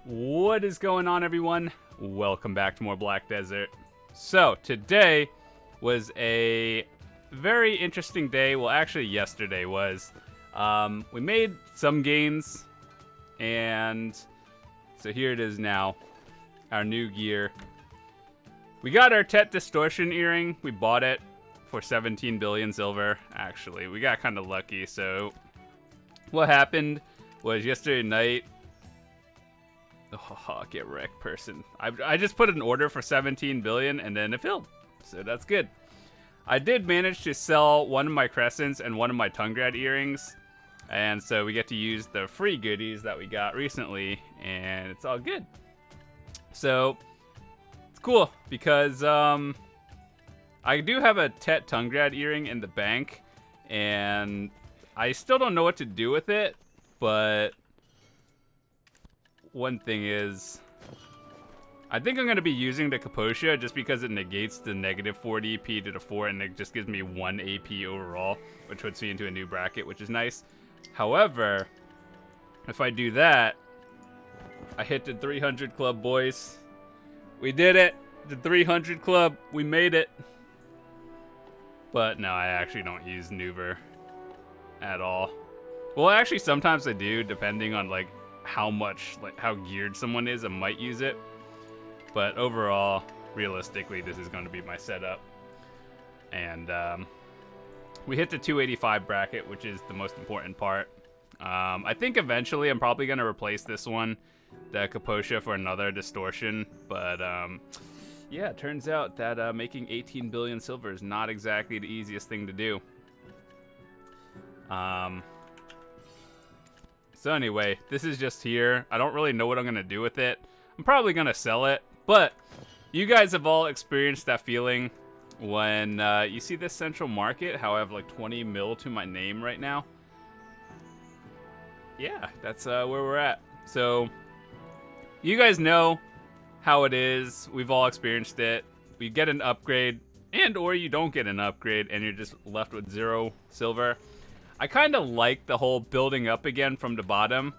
What is going on, everyone? Welcome back to more Black Desert. So, today was a very interesting day. Well, actually, yesterday was. We made some gains, and so here it is now. Our new gear. We got our Distortion earring. We bought it for 17 billion silver. Actually, we got kind of lucky. So, what happened was yesterday night. Oh, get wrecked, person. I just put an order for 17 billion and then it filled. So that's good. I did manage to sell one of my crescents and one of my tongue grad earrings. And so we get to use the free goodies that we got recently, and it's all good. So it's cool because I do have a tongue grad earring in the bank, and I still don't know what to do with it, but one thing is, I think I'm going to be using the Kaposha just because it negates the negative 40 AP to the 4, and it just gives me 1 AP overall, which puts me into a new bracket, which is nice. However, if I do that, I hit the 300 club, boys. We did it! The 300 club, we made it! But no, I actually don't use Nuver at all. Well, actually, sometimes I do, depending on, like, how geared someone is. I might use it, but overall, realistically, this is going to be my setup. And we hit the 285 bracket, which is the most important part. I think eventually I'm probably going to replace this one, the Kaposha, for another Distortion, but yeah, it turns out that making 18 billion silver is not exactly the easiest thing to do. So anyway, this is just here. I don't really know what I'm going to do with it. I'm probably going to sell it, but you guys have all experienced that feeling when you see this central market, how I have like 20 mil to my name right now. Yeah, that's where we're at. So you guys know how it is. We've all experienced it. We get an upgrade, and or you don't get an upgrade, and you're just left with 0 silver. I kind of like the whole building up again from the bottom,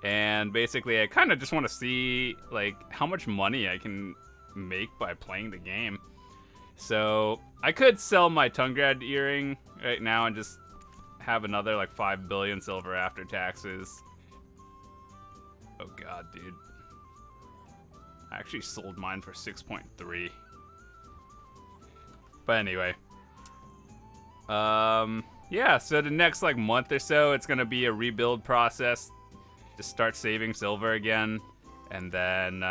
and basically I kind of just want to see like how much money I can make by playing the game. So I could sell my tongue grad earring right now and just have another like 5 billion silver after taxes. Oh god, dude. I actually sold mine for 6.3. But anyway. Yeah, so the next like month or so, it's gonna be a rebuild process. Just start saving silver again, and then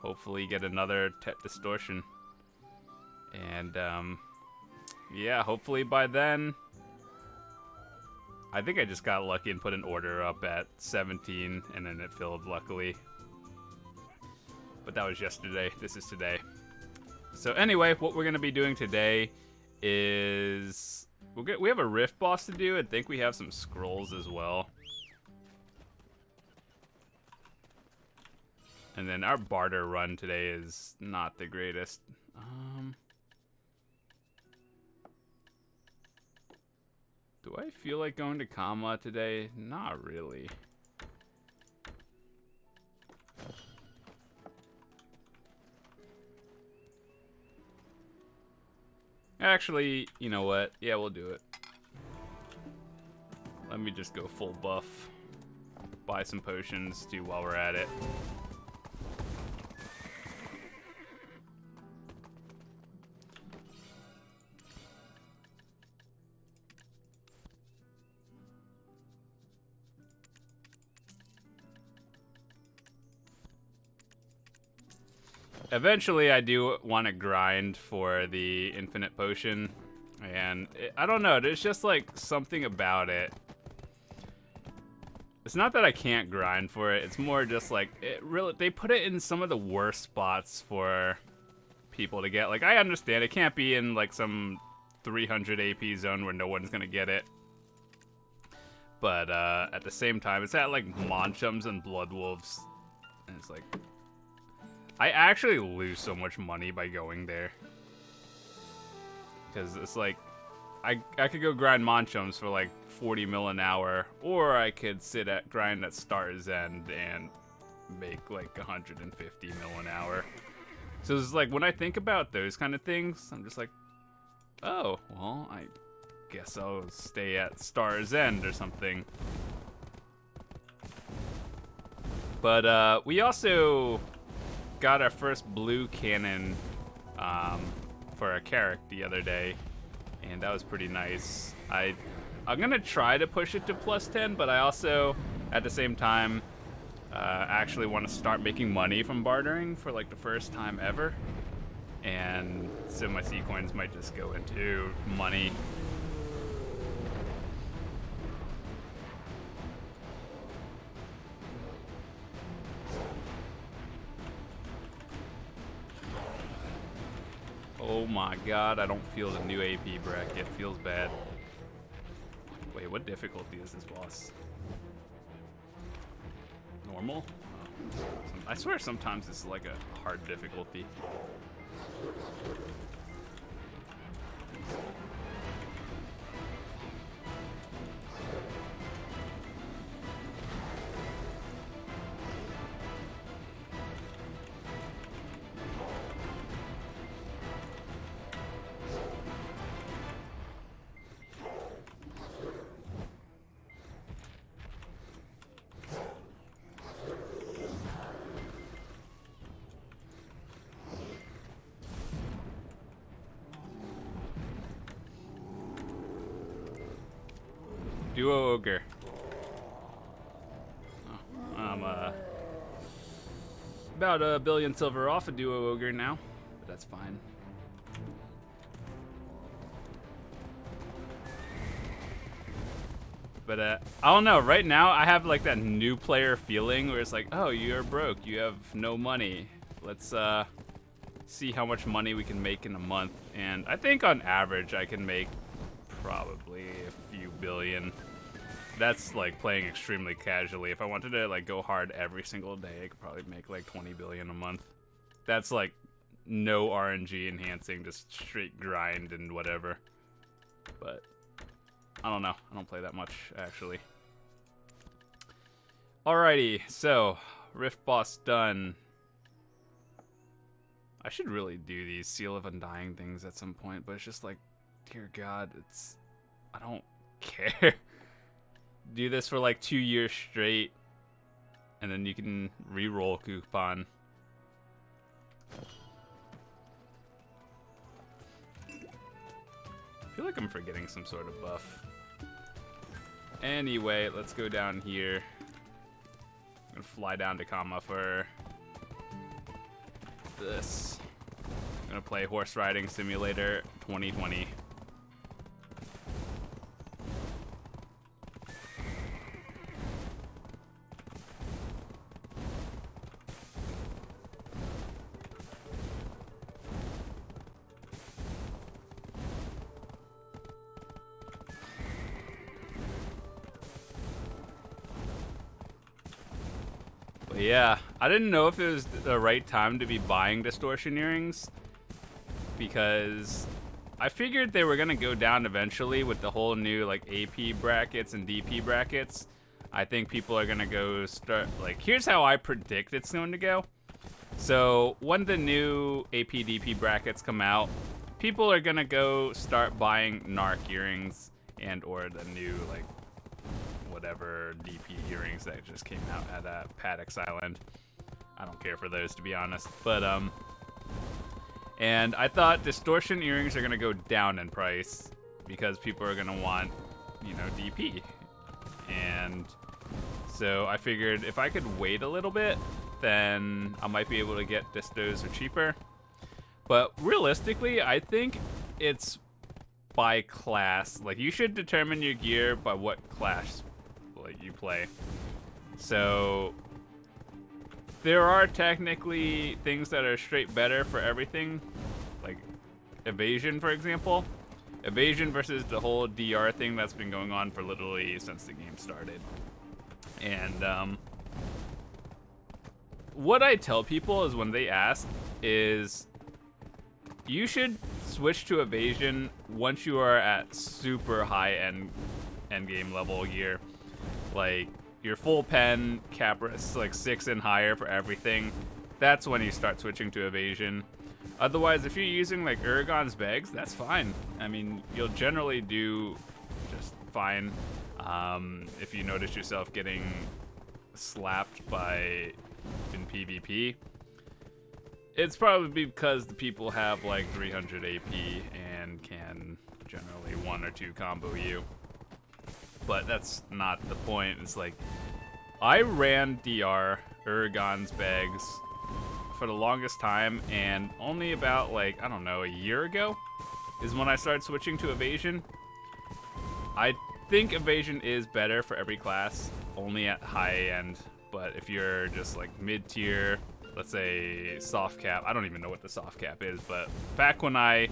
hopefully get another Distortion. And yeah, hopefully by then, I think I just got lucky and put an order up at 17, and then it filled, luckily. But that was yesterday. This is today. So anyway, what we're gonna be doing today is we have a rift boss to do. I think we have some scrolls as well. And then our barter run today is not the greatest. Do I feel like going to Kama today? Not really. Actually, you know what? Yeah, we'll do it. Let me just go full buff. Buy some potions too while we're at it. Eventually, I do want to grind for the infinite potion, and I don't know, there's just like something about it. It's not that I can't grind for it, it's more just like, they put it in some of the worst spots for people to get. Like, I understand it can't be in like some 300 AP zone where no one's gonna get it. But at the same time, it's at like Monchums and Bloodwolves, and it's like, I actually lose so much money by going there. Because it's like, I could go grind Monchums for like 40 mil an hour, or I could grind at Star's End and make like 150 mil an hour. So it's like when I think about those kind of things, I'm just like, oh, well, I guess I'll stay at Star's End or something. But we also got our first blue cannon for our character the other day, and that was pretty nice. I'm gonna try to push it to +10, but I also, at the same time, actually want to start making money from bartering for like the first time ever, and so my C coins might just go into money. Oh my god, I don't feel the new AP bracket. It feels bad. Wait, what difficulty is this boss? Normal? Oh. I swear sometimes it's like a hard difficulty. Duo Ogre. Oh, I'm about a billion silver off a Duo Ogre now, but that's fine. But I don't know, right now I have like that new player feeling where it's like, oh, you're broke, you have no money. Let's see how much money we can make in a month. And I think on average I can make probably a few billion. That's like playing extremely casually. If I wanted to like go hard every single day, I could probably make like 20 billion a month. That's like no RNG enhancing, just straight grind and whatever. But I don't know. I don't play that much actually. Alrighty, so Rift boss done. I should really do these Seal of Undying things at some point, but it's just like, dear God, I don't care. Do this for like 2 years straight, and then you can re-roll coupon. I feel like I'm forgetting some sort of buff. Anyway, let's go down here. I'm gonna fly down to Kama for this. I'm gonna play Horse Riding Simulator 2020. Yeah, I didn't know if it was the right time to be buying Distortion earrings, because I figured they were gonna go down eventually with the whole new like AP brackets and DP brackets. I think people are gonna go start, like, here's how I predict it's going to go. So when the new AP DP brackets come out, people are gonna go start buying Narc earrings and or the new like whatever DP earrings that just came out at Paddocks Island. I don't care for those, to be honest, but and I thought Distortion earrings are gonna go down in price because people are gonna want, you know, DP, and so I figured if I could wait a little bit, then I might be able to get distos for cheaper. But realistically, I think it's by class. Like, you should determine your gear by what class like you play. So there are technically things that are straight better for everything, like evasion, for example. Evasion versus the whole DR thing that's been going on for literally since the game started. And what I tell people is, when they ask, is you should switch to evasion once you are at super high end game level gear. Like, your full pen cap is like 6 and higher for everything, that's when you start switching to evasion. Otherwise, if you're using like Uragan's bags, that's fine. I mean, you'll generally do just fine. If you notice yourself getting slapped by in PvP, it's probably because the people have like 300 AP and can generally 1 or 2 combo you. But that's not the point. It's like, I ran DR, Uragan's bags, for the longest time, and only about like, I don't know, a year ago is when I started switching to evasion. I think evasion is better for every class, only at high end, but if you're just like mid-tier, let's say soft cap, I don't even know what the soft cap is, but back when I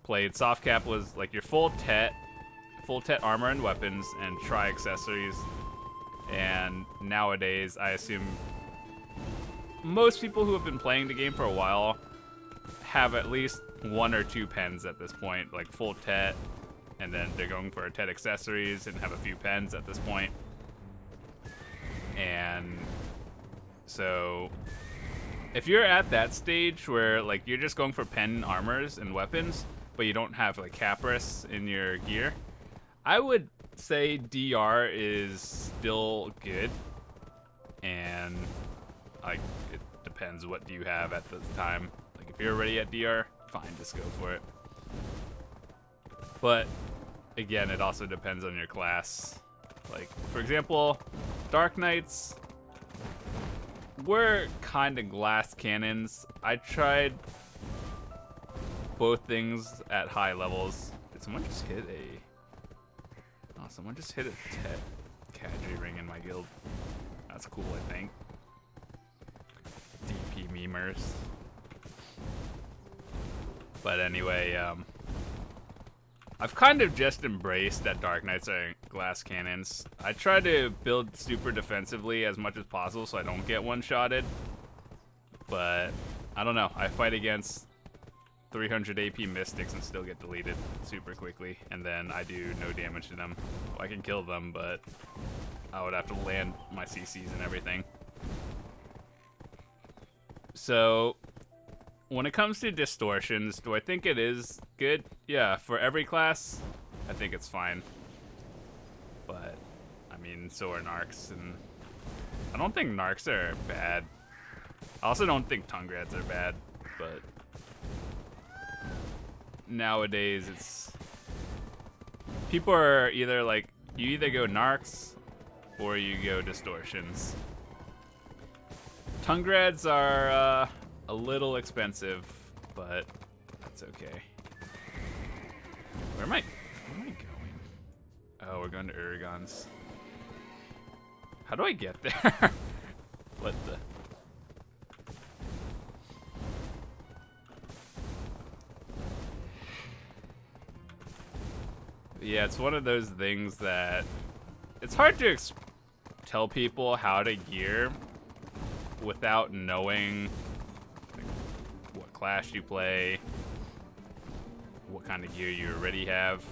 played, soft cap was like your full tet armor and weapons and tri accessories. And nowadays, I assume most people who have been playing the game for a while have at least 1 or 2 pens at this point, like full tet, and then they're going for tet accessories and have a few pens at this point. And so if you're at that stage where like you're just going for pen armors and weapons, but you don't have like Capris in your gear, I would say DR is still good, and like it depends what do you have at the time. Like if you're already at DR, fine, just go for it. But again, it also depends on your class. Like for example, Dark Knights were kind of glass cannons. I tried both things at high levels. Did someone just hit a... Oh, someone just hit a Tet Cadre ring in my guild. That's cool, I think. DP memers. But anyway, I've kind of just embraced that Dark Knights are glass cannons. I try to build super defensively as much as possible so I don't get one-shotted. But I don't know. I fight against 300 AP Mystics and still get deleted super quickly, and then I do no damage to them. Well, I can kill them, but I would have to land my CCs and everything. So when it comes to distortions, do I think it is good? Yeah, for every class, I think it's fine. But I mean, so are narcs, and I don't think narcs are bad. I also don't think tongue grads are bad, but nowadays it's people are either like, you either go narcs or you go distortions. Tongue grads are a little expensive, but that's okay. Where am I going? Oh, we're going to Uragan's. How do I get there? What the? Yeah, it's one of those things that it's hard to tell people how to gear without knowing like, what class you play, what kind of gear you already have.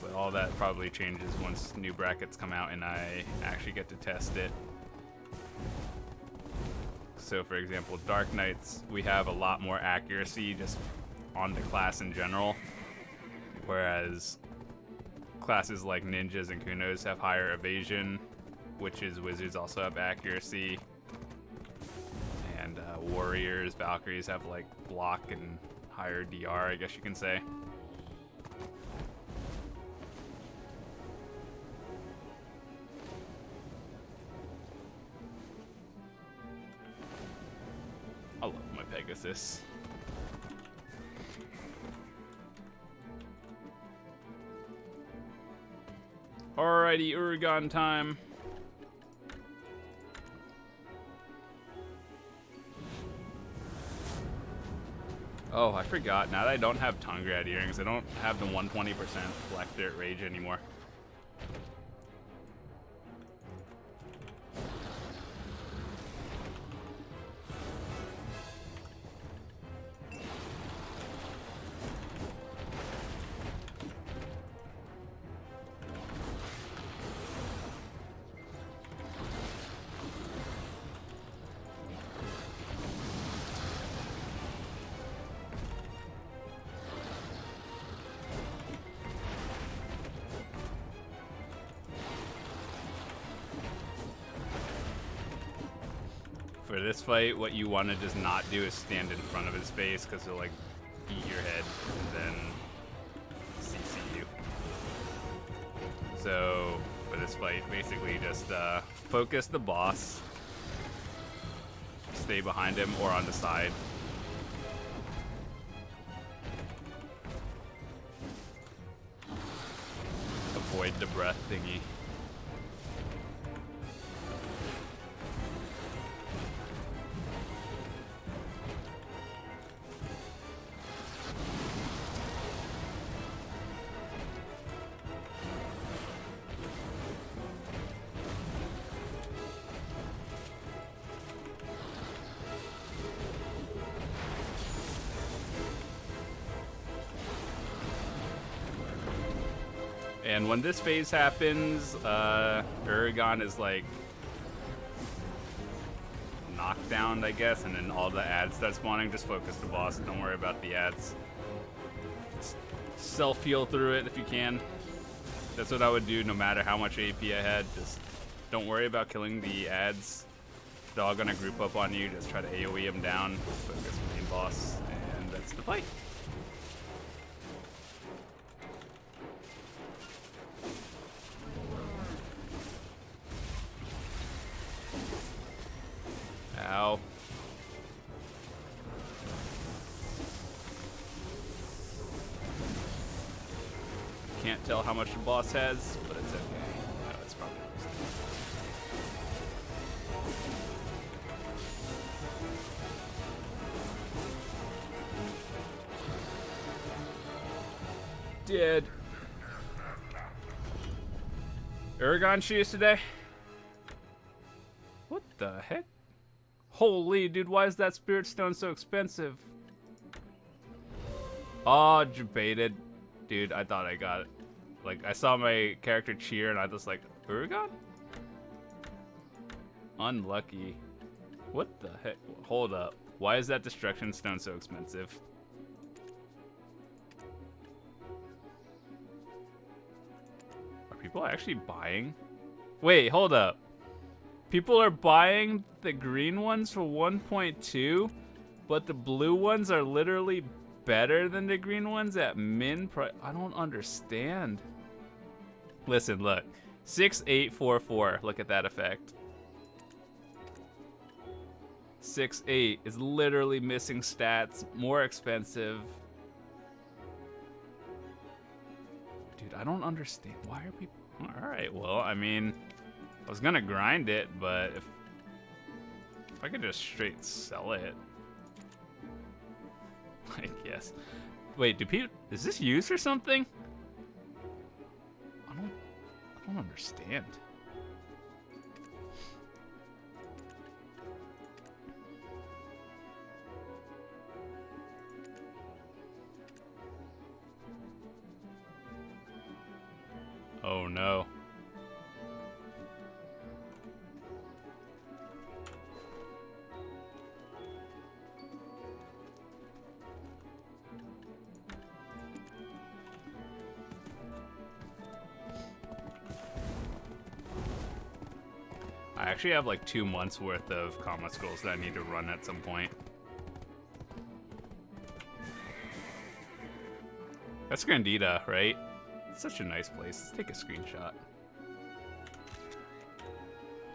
But all that probably changes once new brackets come out and I actually get to test it. So for example, Dark Knights, we have a lot more accuracy just on the class in general, whereas classes like ninjas and kunos have higher evasion, witches, wizards also have accuracy, and warriors, valkyries have like block and higher DR, I guess you can say. I love my Pegasus. Alrighty, Uragan time. Oh, I forgot. Now that I don't have tongue grad earrings, I don't have the 120% Black Dirt Rage anymore. For this fight, what you want to just not do is stand in front of his face, because he'll like eat your head and then CC you. So for this fight, basically just focus the boss, stay behind him or on the side. Avoid the breath thingy. And when this phase happens, Uragaan is like knocked down, I guess, and then all the ads start spawning. Just focus the boss. Don't worry about the ads. Self-heal through it if you can. That's what I would do no matter how much AP I had. Just don't worry about killing the ads. They're all gonna group up on you. Just try to AoE them down. Focus main boss, and that's the fight. Ow. Can't tell how much the boss has, but it's okay. No, it's probably dead. Uragaan shoes today? What the heck? Holy, dude, why is that spirit stone so expensive? Oh, debated. Dude, I thought I got it. Like, I saw my character cheer and I was like, Uragaan? Unlucky. What the heck? Hold up. Why is that destruction stone so expensive? Are people actually buying? Wait, hold up. People are buying the green ones for 1.2, but the blue ones are literally better than the green ones at min price. I don't understand. Listen, look. 6844. Look at that effect. 68 is literally missing stats, more expensive. Dude, I don't understand. Why are people... Alright, well, I mean... I was gonna grind it, but if I could just straight sell it, I guess. Wait, do people? Is this used or something? I don't understand. Oh no. I actually have like 2 months worth of combat scrolls that I need to run at some point. That's Grandita, right? It's such a nice place. Let's take a screenshot.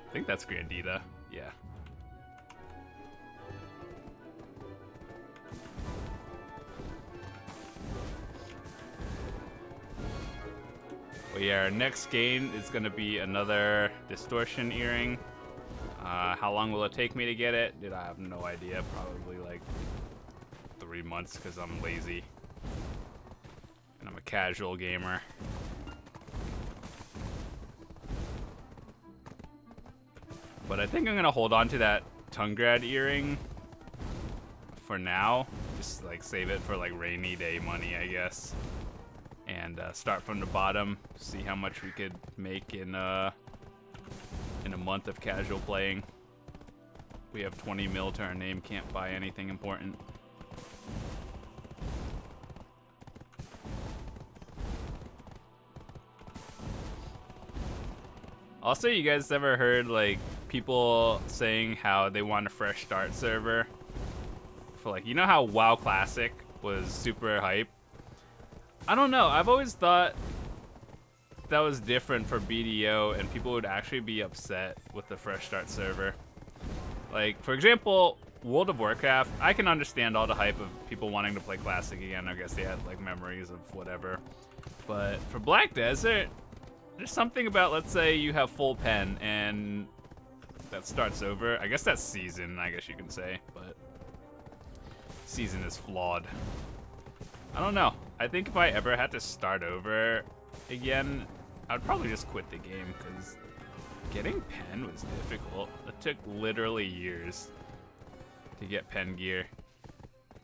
I think that's Grandita. Yeah. But yeah, our next game is going to be another Distortion earring. How long will it take me to get it? Dude, I have no idea. Probably like 3 months because I'm lazy. And I'm a casual gamer. But I think I'm going to hold on to that Tungrad earring for now. Just like save it for like rainy day money, I guess. And start from the bottom, see how much we could make in a month of casual playing. We have 20 mil to our name, can't buy anything important. Also, you guys ever heard like people saying how they want a fresh start server for, like, you know how WoW Classic was super hype? I don't know. I've always thought that was different for BDO, and people would actually be upset with the fresh start server. Like, for example, World of Warcraft, I can understand all the hype of people wanting to play Classic again. I guess they had, like, memories of whatever. But for Black Desert, there's something about, let's say you have full pen and that starts over. I guess that's season, I guess you can say, but season is flawed. I don't know. I think if I ever had to start over again, I'd probably just quit the game, because getting pen was difficult. It took literally years to get pen gear.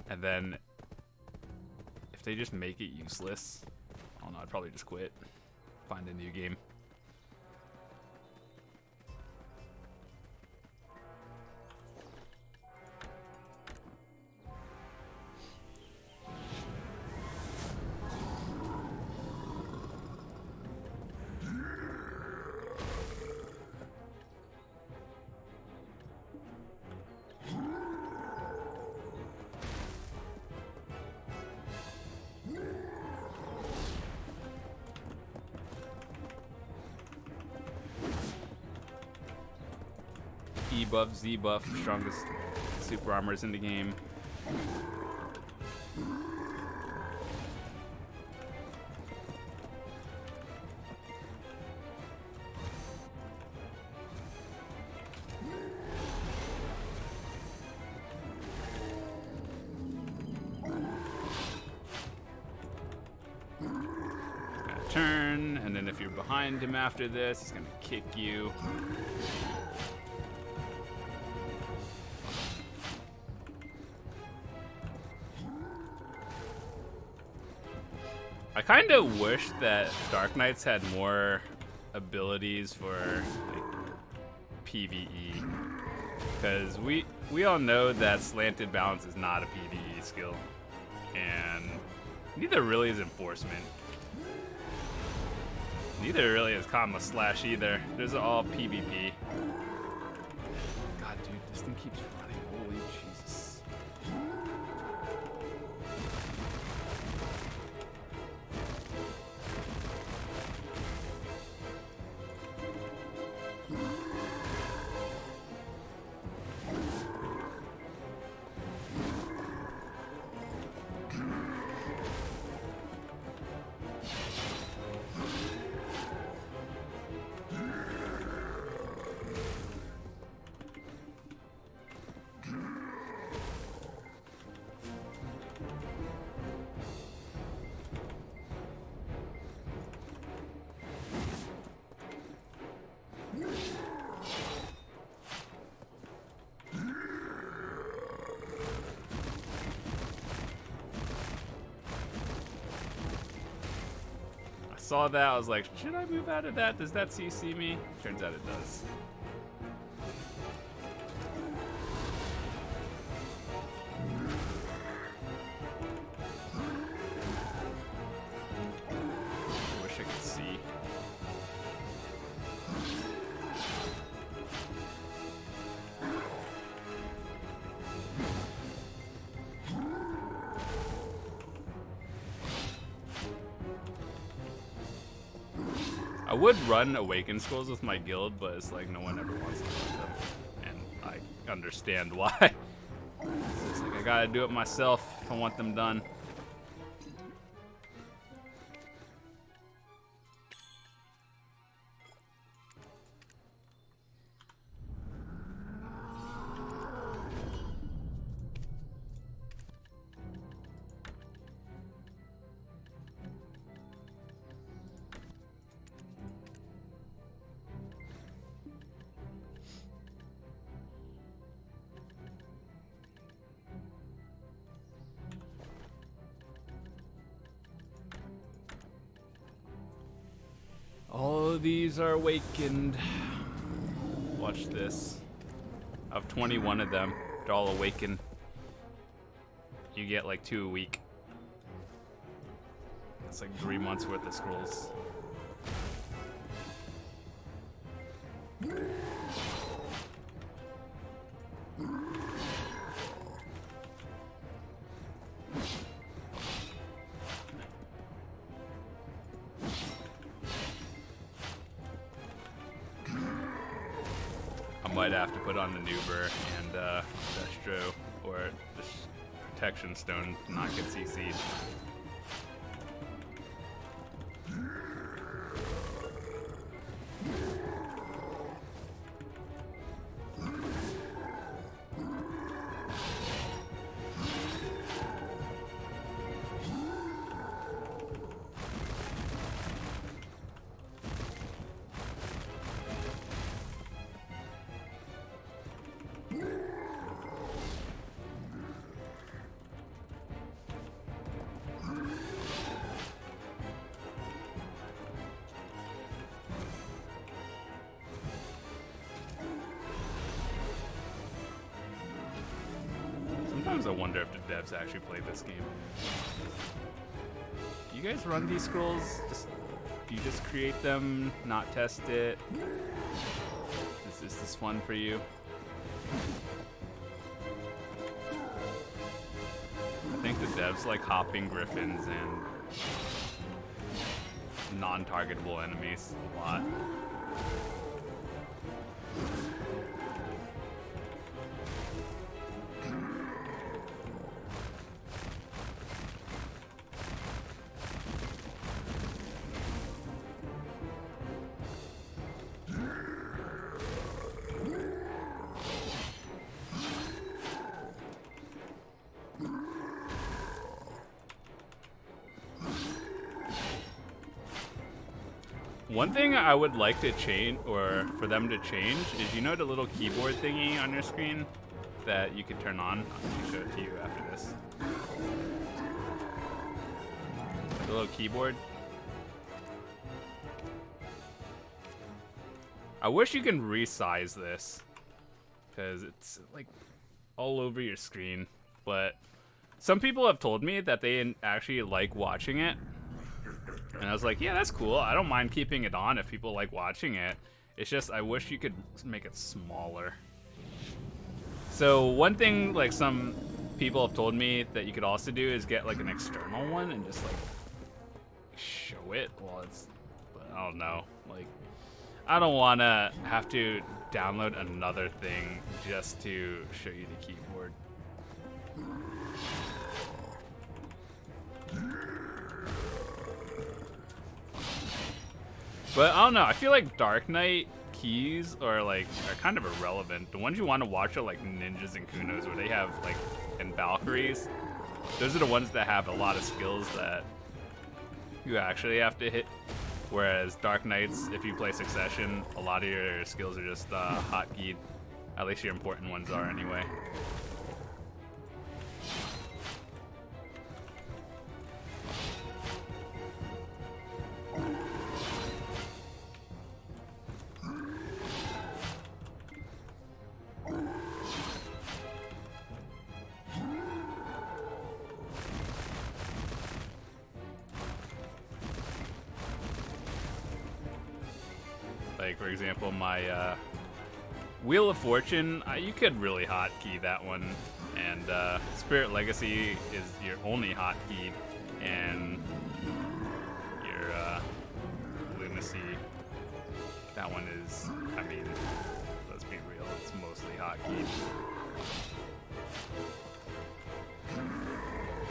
And then if they just make it useless, I don't know, I'd probably just quit. Find a new game. E buff, Z buff, strongest super armors in the game. Gonna turn, and then if you're behind him after this, he's gonna kick you. I kind of wish that Dark Knights had more abilities for, like, PvE, because we all know that slanted balance is not a PvE skill, and neither really is enforcement. Neither really is comma slash either. Those are all PvP. God, dude, this thing keeps running. Holy Jesus. Saw that, I was like, should I move out of that? Does that CC me? Turns out it does. Wish I could see. I would run Awaken Scrolls with my guild, but it's like no one ever wants to do them. And I understand why. It's like I gotta do it myself if I want them done. All of these are awakened. Watch this. I have 21 of them. They're all awakened. You get like 2 a week. It's like 3 months worth of scrolls. I might have to put on the Nuber and Destro or just Protection Stone to not get CC'd. Sometimes I wonder if the devs actually played this game. Do you guys run these scrolls? Do you just create them, not test it? Is this fun for you? I think the devs like hopping griffins and non-targetable enemies a lot. One thing I would like to change, or for them to change, is you know the little keyboard thingy on your screen that you could turn on? I'll show it to you after this. The little keyboard. I wish you can resize this, because it's like all over your screen, but some people have told me that they actually like watching it. And I was like, yeah, that's cool. I don't mind keeping it on if people like watching it. It's just I wish you could make it smaller. So one thing like some people have told me that you could also do is get like an external one and just like show it while it's, but I don't know. Like, I don't want to have to download another thing just to show you the keyboard. But I don't know, I feel like Dark Knight keys are kind of irrelevant. The ones you want to watch are like ninjas and kunos, where they have like, and Valkyries. Those are the ones that have a lot of skills that you actually have to hit. Whereas Dark Knights, if you play Succession, a lot of your skills are just hotkeyed. At least your important ones are anyway. Like, for example, my Wheel of Fortune, you could really hotkey that one. And Spirit Legacy is your only hotkey. And your Lunacy, that one is, I mean, let's be real, it's mostly hotkeyed.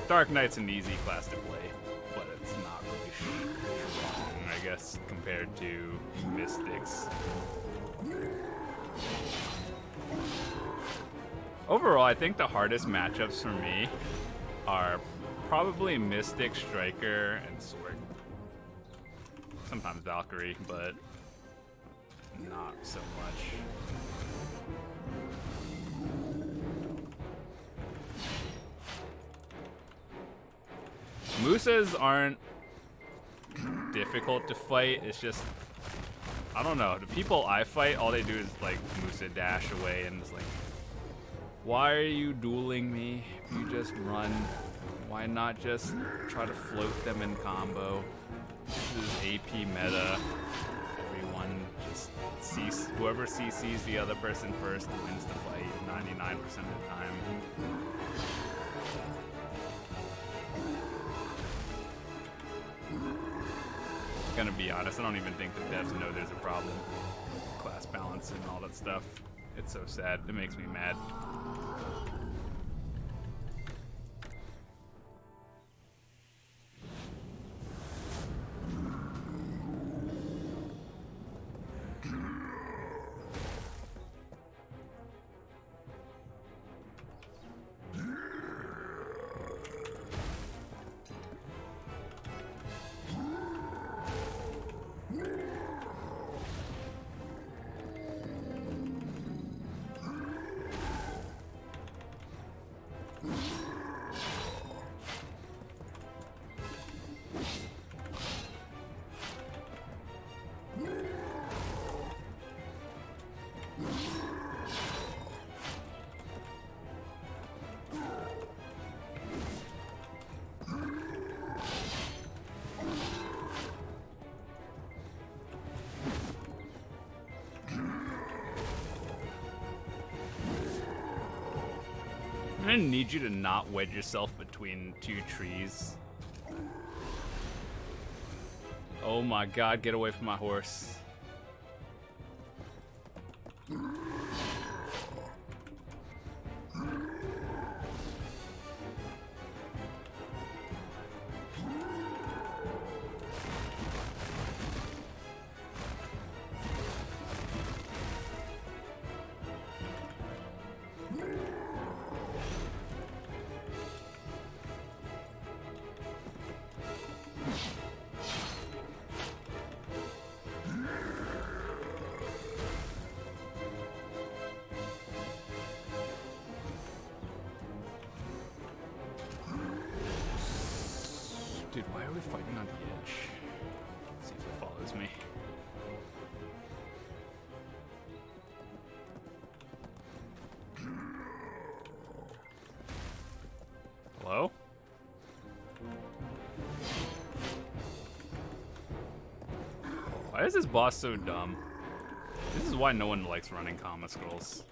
Dark Knight's an easy class to play, but it's not really strong, I guess, compared to Mystics. Overall, I think the hardest matchups for me are probably Mystic, Striker, and Sword. Sometimes Valkyrie, but not so much. Musas aren't difficult to fight, it's just, I don't know, the people I fight, all they do is like Musa dash away and it's like, why are you dueling me if you just run? Why not just try to float them in combo? This is AP meta. Everyone just sees, whoever CCs the other person first wins the fight 99% of the time. Gonna be honest, I don't even think the devs know there's a problem. Class balance and all that stuff. It's so sad. It makes me mad. I'm gonna need you to not wedge yourself between two trees. Oh my god, get away from my horse. Dude, why are we fighting on the edge? Let's see if it follows me. Hello? Why is this boss so dumb? This is why no one likes running comma scrolls.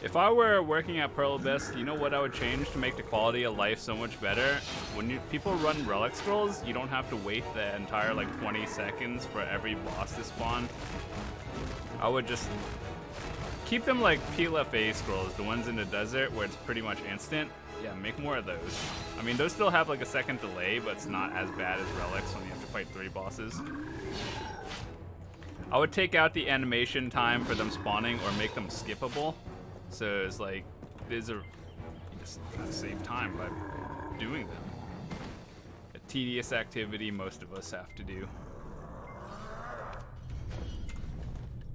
If I were working at Pearl Abyss, you know what I would change to make the quality of life so much better? When people run relic scrolls, you don't have to wait the entire like 20 seconds for every boss to spawn. I would just keep them like PLFA scrolls, the ones in the desert where it's pretty much instant. Yeah, make more of those. I mean, those still have like a second delay, but it's not as bad as relics when you have to fight 3 bosses. I would take out the animation time for them spawning or make them skippable. So it's like, you just gotta save time by doing them. A tedious activity most of us have to do.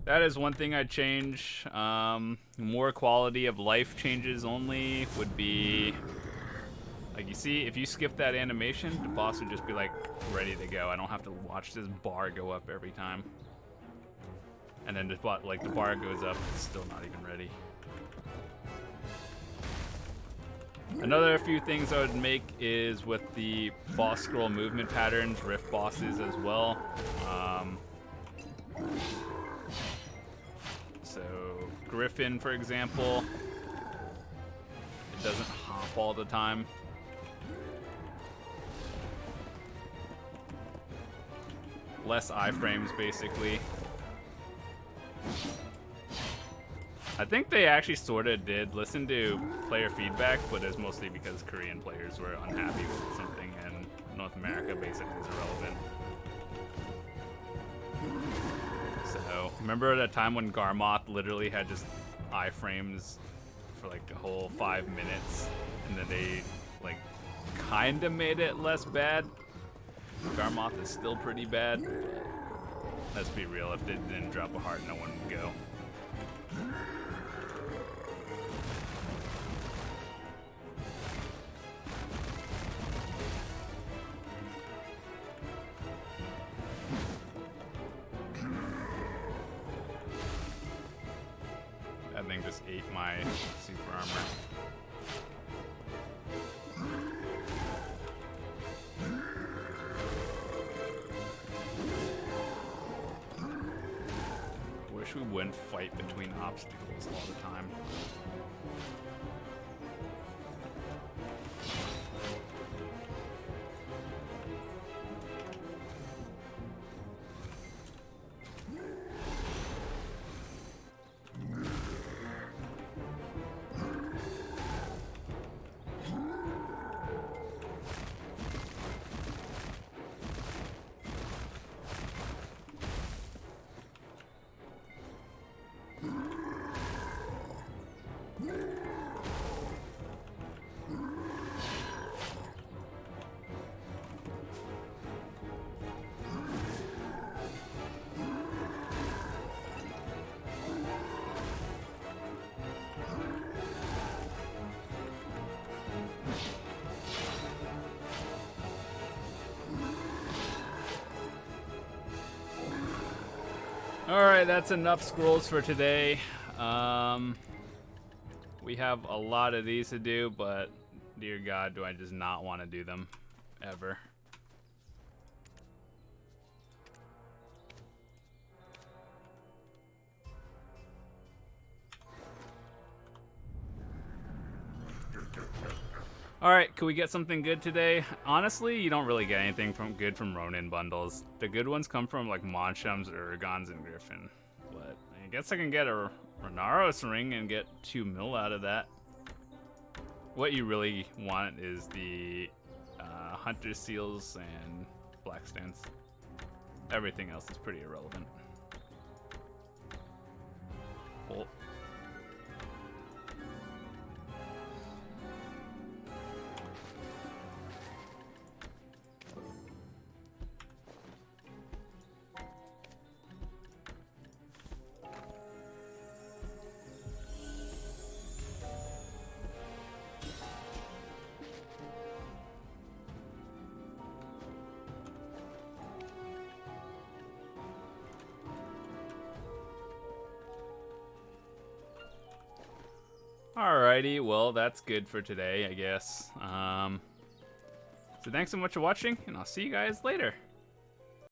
That is one thing I'd change. More quality of life changes only would be, like you see, if you skip that animation, the boss would just be like ready to go. I don't have to watch this bar go up every time. And then just like the bar goes up, it's still not even ready. Another few things I would make is with the boss scroll movement patterns, rift bosses as well. So Griffin, for example, it doesn't hop all the time. Less iframes, basically. I think they actually sort of did listen to player feedback, but it's mostly because Korean players were unhappy with something and North America basically is irrelevant. So, remember that time when Garmoth literally had just iframes for like a whole 5 minutes, and then they like kind of made it less bad? Garmoth is still pretty bad. Let's be real, if they didn't drop a heart, no one would go. That thing just ate my super armor. Wish we wouldn't fight between obstacles all the time. Alright, that's enough scrolls for today. We have a lot of these to do, but dear God, do I just not want to do them ever. Alright, can we get something good today? Honestly, you don't really get anything good from Ronin bundles. The good ones come from like Monshams, Urgons, and Griffin. But I guess I can get a Renaros ring and get 2 mil out of that. What you really want is the Hunter Seals and Black Stands. Everything else is pretty irrelevant. Cool. Alrighty, well, that's good for today, I guess. So thanks so much for watching, and I'll see you guys later.